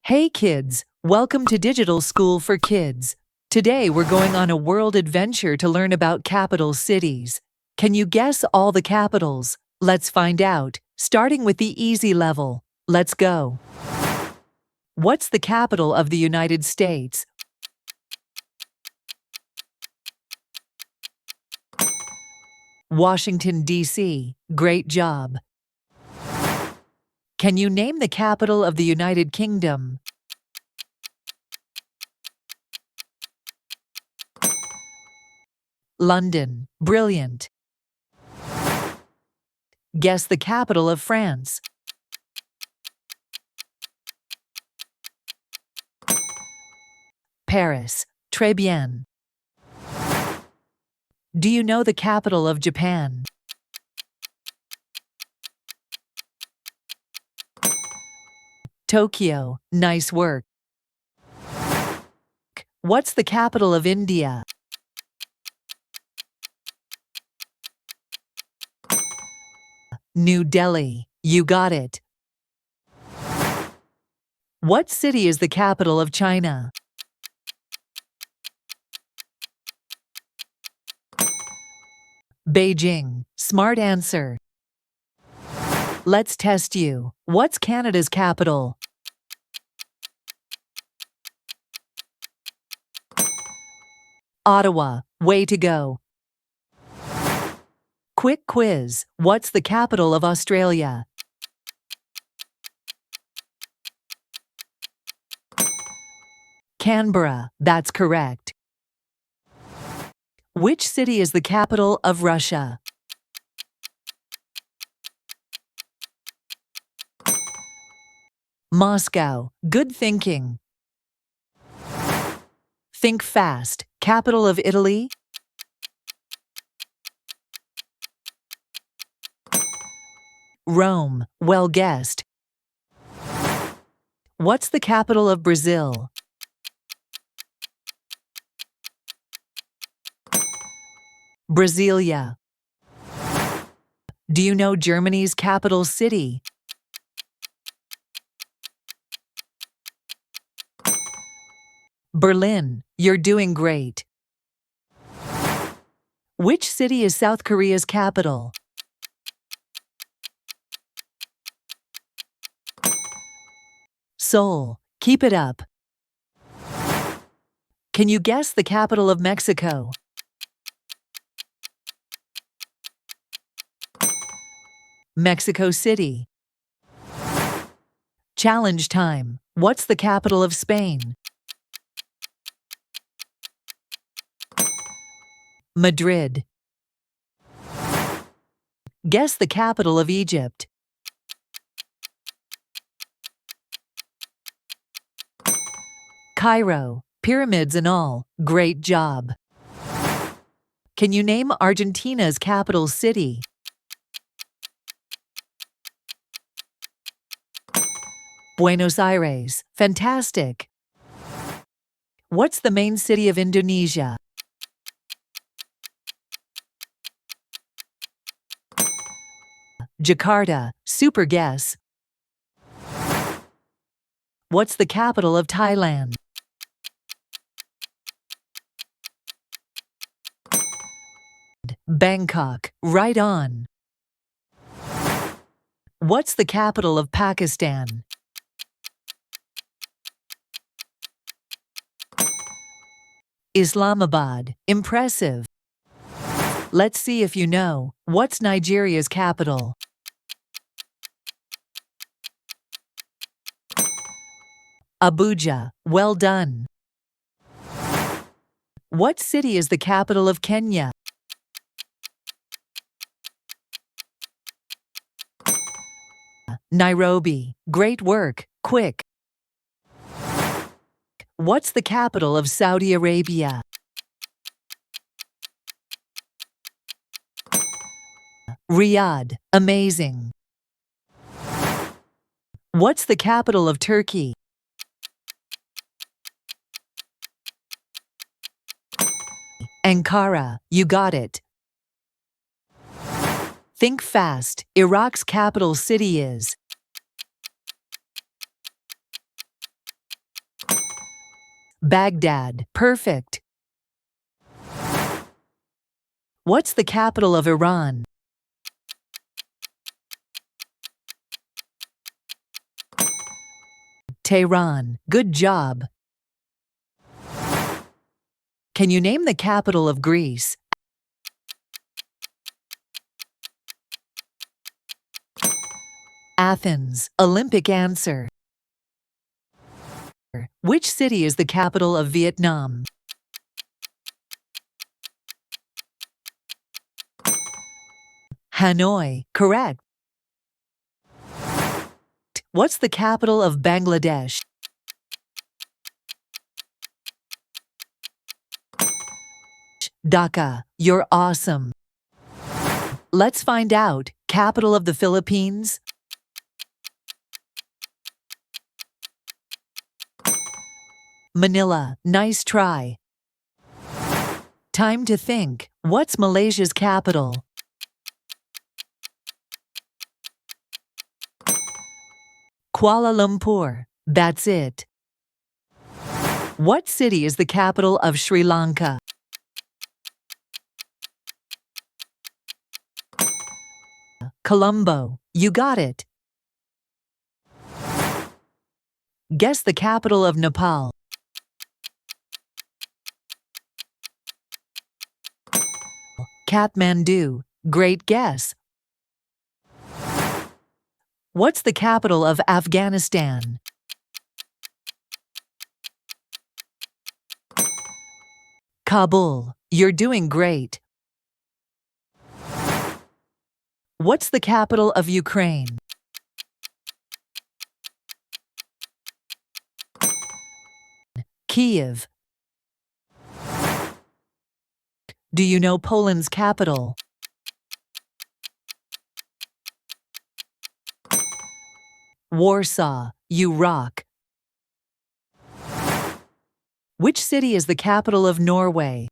Hey kids, welcome to Digital School for Kids. Today we're going on a world adventure to learn about capital cities. Can you guess all the capitals? Let's find out, starting with the easy level. Let's go. What's the capital of the United States? Washington, D.C. Great job. Can you name the capital of the United Kingdom? London. Brilliant. Guess the capital of France. Paris. Très bien. Do you know the capital of Japan? Tokyo. Nice work. What's the capital of India? New Delhi. You got it. What city is the capital of China? Beijing. Smart answer. Let's test you. What's Canada's capital? Ottawa. Way to go. Quick quiz. What's the capital of Australia? Canberra. That's correct. Which city is the capital of Russia? Moscow. Good thinking. Think fast. Capital of Italy? Rome. Well guessed. What's the capital of Brazil? Brasilia. Do you know Germany's capital city? Berlin. You're doing great. Which city is South Korea's capital? Seoul. Keep it up. Can you guess the capital of Mexico? Mexico City. Challenge time. What's the capital of Spain? Madrid. Guess the capital of Egypt. Cairo. Pyramids and all. Great job. Can you name Argentina's capital city? Buenos Aires. Fantastic. What's the main city of Indonesia? Jakarta. Super guess. What's the capital of Thailand? Bangkok. Right on. What's the capital of Pakistan? Islamabad. Impressive. Let's see if you know. What's Nigeria's capital? Abuja. Well done. What city is the capital of Kenya? Nairobi. Great work. Quick. What's the capital of Saudi Arabia? Riyadh. Amazing. What's the capital of Turkey? Ankara. You got it. Think fast. Iraq's capital city is Baghdad. Perfect. What's the capital of Iran? Tehran. Good job. Can you name the capital of Greece? Athens. Olympic answer. Which city is the capital of Vietnam? Hanoi. Correct. What's the capital of Bangladesh? Dhaka. You're awesome. Let's find out. Capital of the Philippines? Manila. Nice try. Time to think. What's Malaysia's capital? Kuala Lumpur. That's it. What city is the capital of Sri Lanka? Colombo. You got it. Guess the capital of Nepal. Kathmandu. Great guess. What's the capital of Afghanistan? Kabul. You're doing great. What's the capital of Ukraine? Kyiv. Do you know Poland's capital? Warsaw. You rock. Which city is the capital of Norway?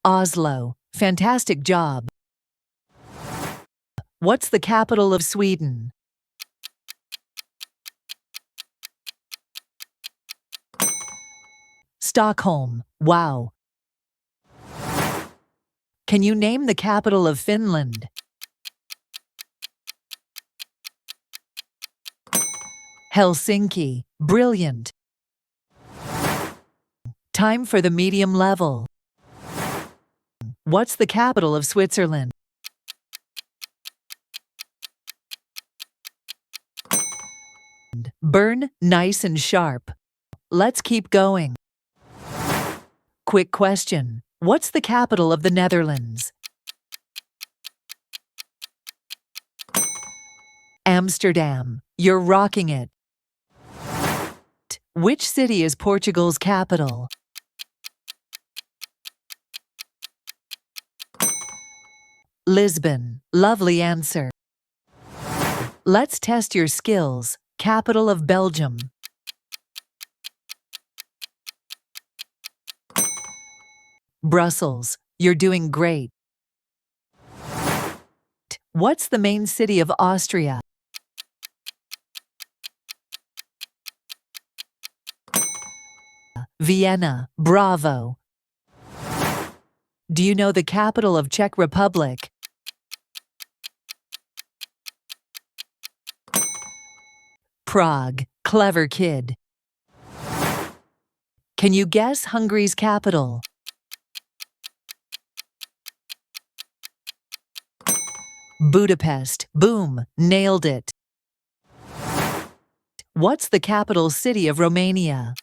Oslo. Fantastic job. What's the capital of Sweden? Stockholm. Wow. Can you name the capital of Finland? Helsinki. Brilliant. Time for the medium level. What's the capital of Switzerland? Bern. Nice and sharp. Let's keep going. Quick question. What's the capital of the Netherlands? Amsterdam. You're rocking it. Which city is Portugal's capital? Lisbon. Lovely answer. Let's test your skills. Capital of Belgium. Brussels. You're doing great. What's the main city of Austria? Vienna. Bravo. Do you know the capital of Czech Republic? Prague. Clever kid. Can you guess Hungary's capital? Budapest. Boom. Nailed it. What's the capital city of Romania?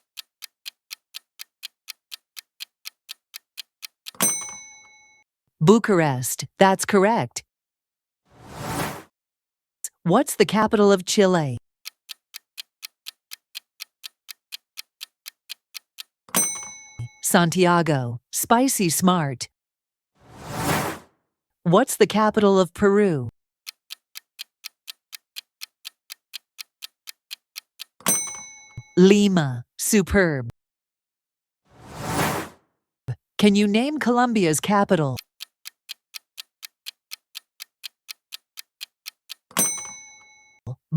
Bucharest. That's correct. What's the capital of Chile? Santiago. Spicy smart. What's the capital of Peru? Lima. Superb. Can you name Colombia's capital?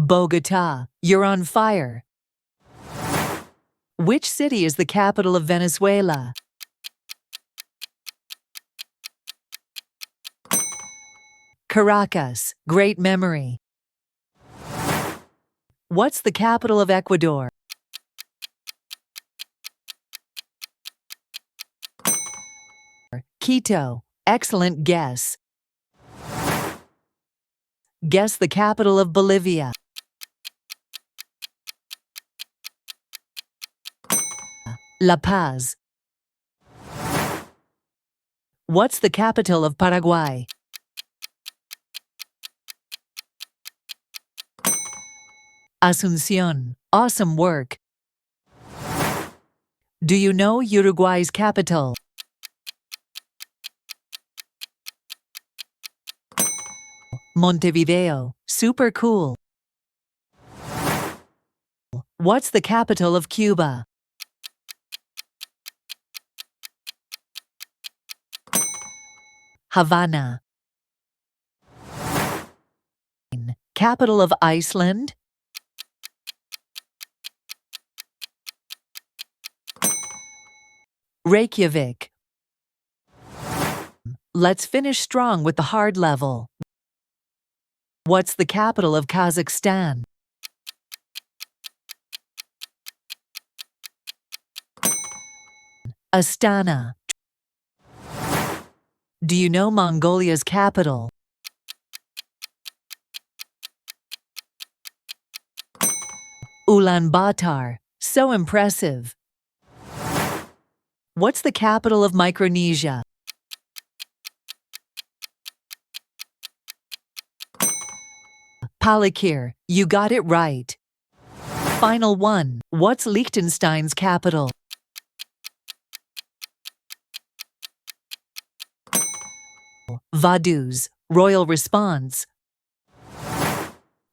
Bogota, you're on fire. Which city is the capital of Venezuela? Caracas, great memory. What's the capital of Ecuador? Quito, excellent guess. Guess the capital of Bolivia. La Paz. What's the capital of Paraguay? Asunción. Awesome work. Do you know Uruguay's capital? Montevideo. Super cool. What's the capital of Cuba? Havana. Capital of Iceland? Reykjavik. Let's finish strong with the hard level. What's the capital of Kazakhstan? Astana. Do you know Mongolia's capital? Ulaanbaatar. So impressive. What's the capital of Micronesia? Palikir. You got it right. Final one. What's Liechtenstein's capital? Vaduz. Royal response.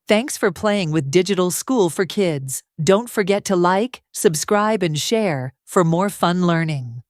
Thanks for playing with Digital School for Kids. Don't forget to like, subscribe, and share for more fun learning.